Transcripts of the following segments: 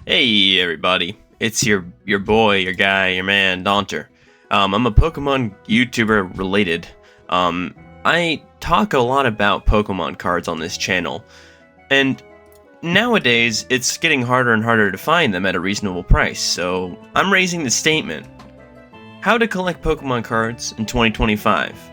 Hey everybody, it's your boy, your guy, your man, Daunter. I'm a Pokemon YouTuber related. I talk a lot about Pokemon cards on this channel, and nowadays it's getting harder and harder to find them at a reasonable price, so I'm raising the statement. How to collect Pokemon cards in 2025.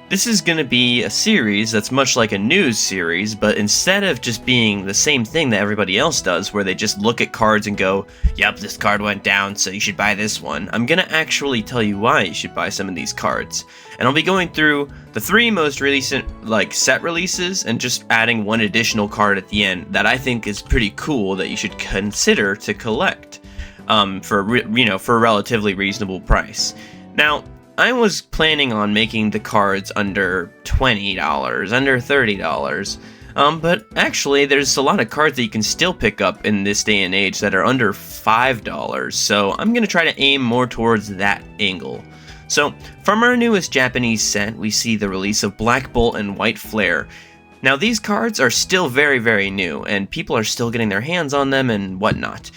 This is going to be a series that's much like a news series, but instead of just being the same thing that everybody else does, where they just look at cards and go, yep, this card went down, so you should buy this one, I'm going to actually tell you why you should buy some of these cards. And I'll be going through the 3 most recent, set releases, and just adding one additional card at the end that I think is pretty cool that you should consider to collect, for a relatively reasonable price. Now, I was planning on making the cards under $20, under $30, but actually there's a lot of cards that you can still pick up in this day and age that are under $5, so I'm going to try to aim more towards that angle. So, from our newest Japanese set, we see the release of Black Bolt and White Flare. Now, these cards are still very, very new, and people are still getting their hands on them and whatnot.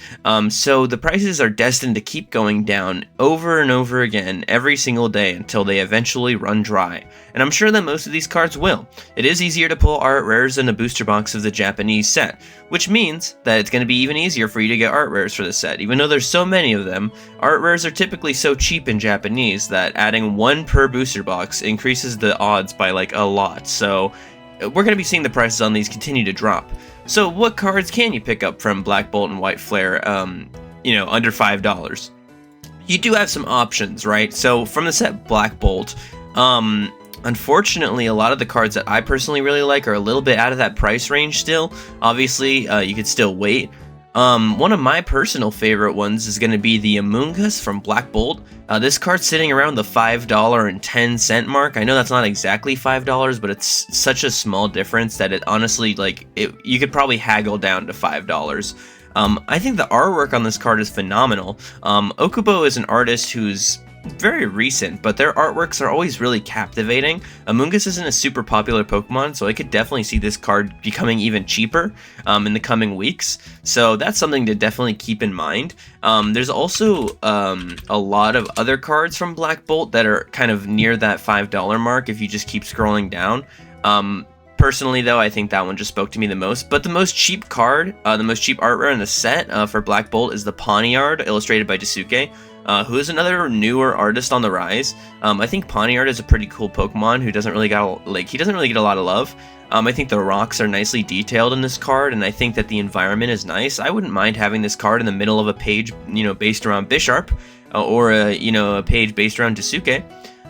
So the prices are destined to keep going down over and over again every single day until they eventually run dry. And I'm sure that most of these cards will. It is easier to pull art rares in a booster box of the Japanese set, which means that it's going to be even easier for you to get art rares for the set. Even though there's so many of them, art rares are typically so cheap in Japanese that adding 1 per booster box increases the odds by a lot. So we're going to be seeing the prices on these continue to drop. So what cards can you pick up from Black Bolt and White Flare, under $5? You do have some options, right? So from the set Black Bolt, unfortunately, a lot of the cards that I personally really like are a little bit out of that price range still. Obviously, you could still wait. One of my personal favorite ones is going to be the Amoonguss from Black Bolt. This card's sitting around the $5.10 mark. I know that's not exactly $5, but it's such a small difference that it honestly, you could probably haggle down to $5. I think the artwork on this card is phenomenal. Okubo is an artist who's very recent, but their artworks are always really captivating. Amoonguss isn't a super popular Pokemon, so I could definitely see this card becoming even cheaper in the coming weeks. So that's something to definitely keep in mind. There's also a lot of other cards from Black Bolt that are kind of near that $5 mark if you just keep scrolling down. Personally, though, I think that one just spoke to me the most. But the most cheap card, the most cheap art rare in the set for Black Bolt is the Pawniard, illustrated by Daisuke, who is another newer artist on the rise. I think Pawniard is a pretty cool Pokemon who doesn't really get a lot of love. I think the rocks are nicely detailed in this card, and I think that the environment is nice. I wouldn't mind having this card in the middle of a page, based around Bisharp, or a page based around Daisuke.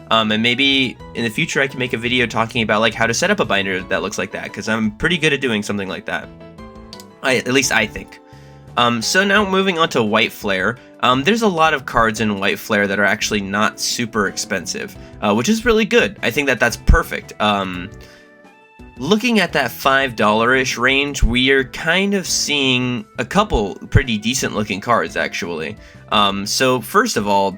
And maybe in the future I can make a video talking about how to set up a binder that looks like that, because I'm pretty good at doing something like that. At least I think. So now moving on to White Flare. There's a lot of cards in White Flare that are actually not super expensive, which is really good. I think that that's perfect. Looking at that $5-ish range, we are kind of seeing a couple pretty decent looking cards, actually. So first of all,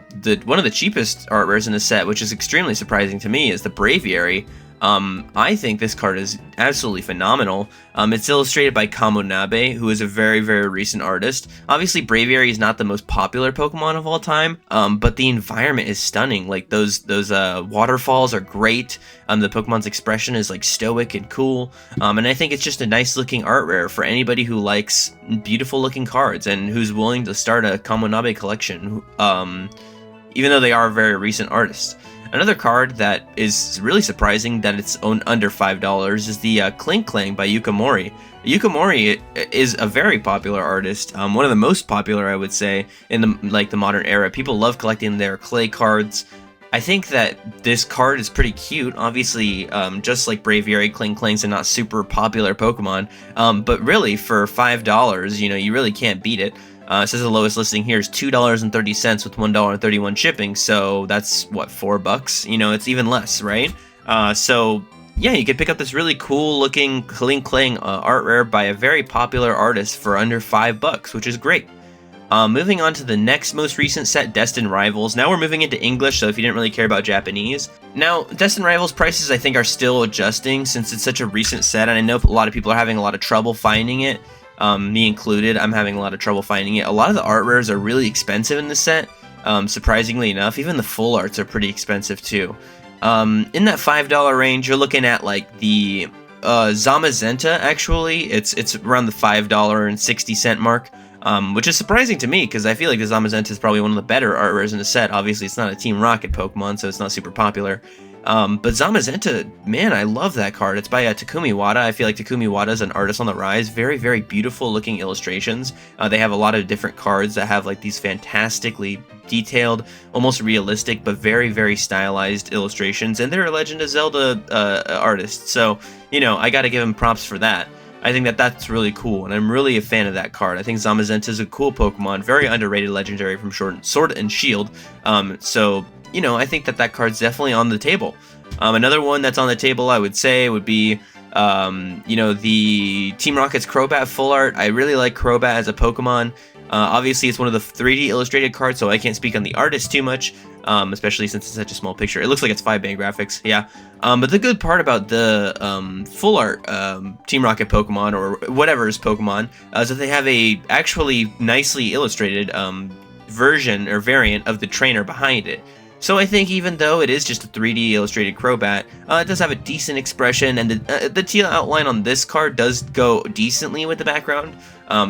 one of the cheapest art rares in the set, which is extremely surprising to me, is the Braviary. I think this card is absolutely phenomenal. It's illustrated by Kamonabe, who is a very, very recent artist. Obviously, Braviary is not the most popular Pokemon of all time, but the environment is stunning. Those waterfalls are great. The Pokemon's expression is stoic and cool. And I think it's just a nice looking art rare for anybody who likes beautiful looking cards and who's willing to start a Kamonabe collection, even though they are very recent artists. Another card that is really surprising that it's under $5 is the Klinklang by Yukimori. Yukimori is a very popular artist, one of the most popular, I would say, in the modern era. People love collecting their clay cards. I think that this card is pretty cute. Obviously, just like Braviary, Klinklang's a not super popular Pokemon, but really for $5, you really can't beat it. It says the lowest listing here is $2.30 with $1.31 shipping, so that's, what, $4? It's even less, right? So, yeah, you could pick up this really cool-looking Klinklang art rare by a very popular artist for under $5, which is great. Moving on to the next most recent set, Destined Rivals. Now we're moving into English, so if you didn't really care about Japanese. Now, Destined Rivals prices, I think, are still adjusting since it's such a recent set, and I know a lot of people are having a lot of trouble finding it. me included. I'm having a lot of trouble finding it. A lot of the art rares are really expensive in this set, surprisingly enough. Even the full arts are pretty expensive too. In that $5 range, you're looking at like the Zamazenta. Actually, it's around the $5.60 mark. Which is surprising to me, because I feel like the Zamazenta is probably one of the better art rares in the set. Obviously, it's not a Team Rocket Pokemon, so it's not super popular. But Zamazenta, man, I love that card. It's by Takumi Wada. I feel like Takumi Wada is an artist on the rise. Very, very beautiful looking illustrations. They have a lot of different cards that have like these fantastically detailed, almost realistic, but very, very stylized illustrations. And they're a Legend of Zelda artist, so, you know, I gotta give him props for that. I think that that's really cool, and I'm really a fan of that card. I think Zamazenta is a cool Pokemon, very underrated legendary from Sword and Shield. So, you know, I think that that card's definitely on the table. Another one that's on the table, I would say, would be, you know, the Team Rocket's Crobat Full Art. I really like Crobat as a Pokemon. Obviously, it's one of the 3D illustrated cards, so I can't speak on the artist too much, especially since it's such a small picture. It looks like it's 5-band graphics, yeah. But the good part about the full art Team Rocket Pokemon, or whatever's Pokemon, is that they have a actually nicely illustrated version or variant of the trainer behind it. So I think even though it is just a 3D illustrated Crobat, it does have a decent expression, and the teal outline on this card does go decently with the background,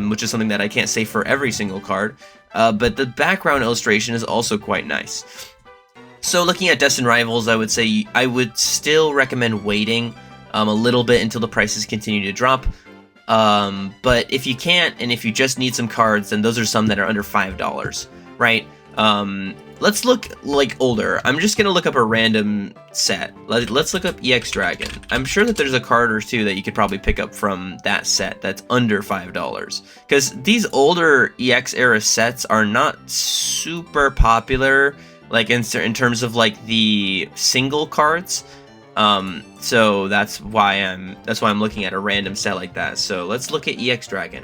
which is something that I can't say for every single card, but the background illustration is also quite nice. So looking at Destined Rivals, I would say I would still recommend waiting a little bit until the prices continue to drop. But if you can't, and if you just need some cards, then those are some that are under $5, right? Let's look like older. I'm just gonna look up a random set. Let's look up EX Dragon. I'm sure that there's a card or two that you could probably pick up from that set that's under $5. Because these older EX era sets are not super popular, like in terms of like the single cards. So that's why I'm looking at a random set like that. So let's look at EX Dragon.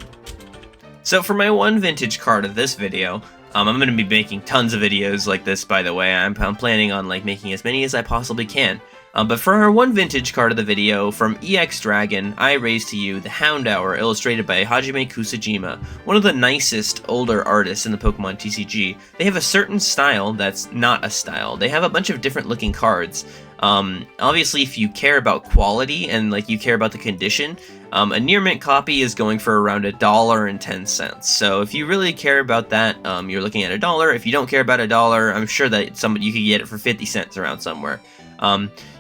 So for my one vintage card of this video, I'm going to be making tons of videos like this, by the way. I'm planning on like making as many as I possibly can. But for our one vintage card of the video, from EX Dragon, I raise to you the Houndour, illustrated by Hajime Kusajima, one of the nicest older artists in the Pokemon TCG. They have a certain style that's not a style. They have a bunch of different looking cards. Obviously, if you care about quality and like you care about the condition, a near mint copy is going for around $1.10. So if you really care about that, you're looking at $1. If you don't care about $1, I'm sure that you could get it for 50 cents around somewhere.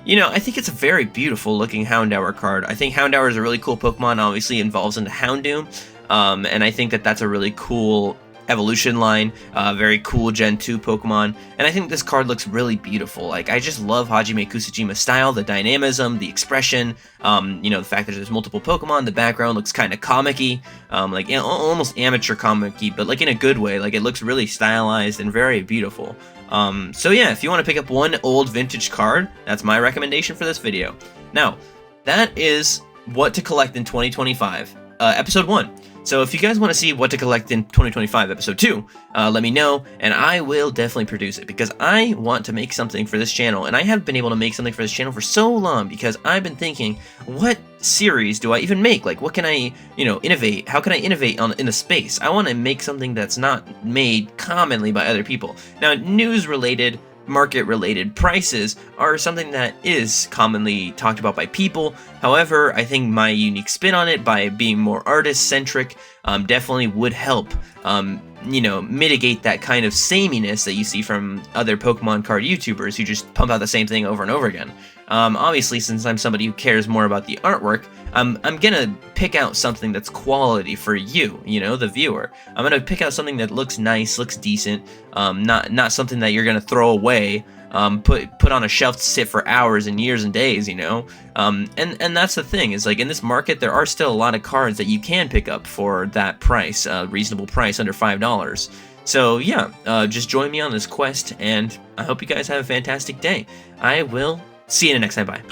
You know, I think it's a very beautiful looking Houndour card. I think Houndour is a really cool Pokemon, obviously involves into Houndoom, and I think that that's a really cool evolution line, very cool Gen 2 Pokemon, and I think this card looks really beautiful. Like, I just love Hajime Kusajima's style, the dynamism, the expression, you know, the fact that there's multiple Pokemon, the background looks kind of comic-y, like, you know, almost amateur comic-y, but like in a good way. Like, it looks really stylized and very beautiful. So yeah, if you want to pick up one old vintage card, that's my recommendation for this video. Now, that is what to collect in 2025, episode 1. So if you guys want to see what to collect in 2025 episode 2, let me know, and I will definitely produce it, because I want to make something for this channel, and I haven't been able to make something for this channel for so long, because I've been thinking, what series do I even make? Like, what can I, you know, innovate? How can I innovate in the space? I want to make something that's not made commonly by other people. Now, news-related, market-related prices are something that is commonly talked about by people. However, I think my unique spin on it, by being more artist-centric, definitely would help, you know, mitigate that kind of sameness that you see from other Pokemon card YouTubers who just pump out the same thing over and over again. Obviously, since I'm somebody who cares more about the artwork, I'm gonna pick out something that's quality for you, you know, the viewer. I'm gonna pick out something that looks nice, looks decent, not something that you're gonna throw away, put on a shelf to sit for hours and years and days, you know. And that's the thing, is like, in this market there are still a lot of cards that you can pick up for that price, reasonable price, under $5. So yeah, just join me on this quest, and I hope you guys have a fantastic day. I will see you in the next time. Bye.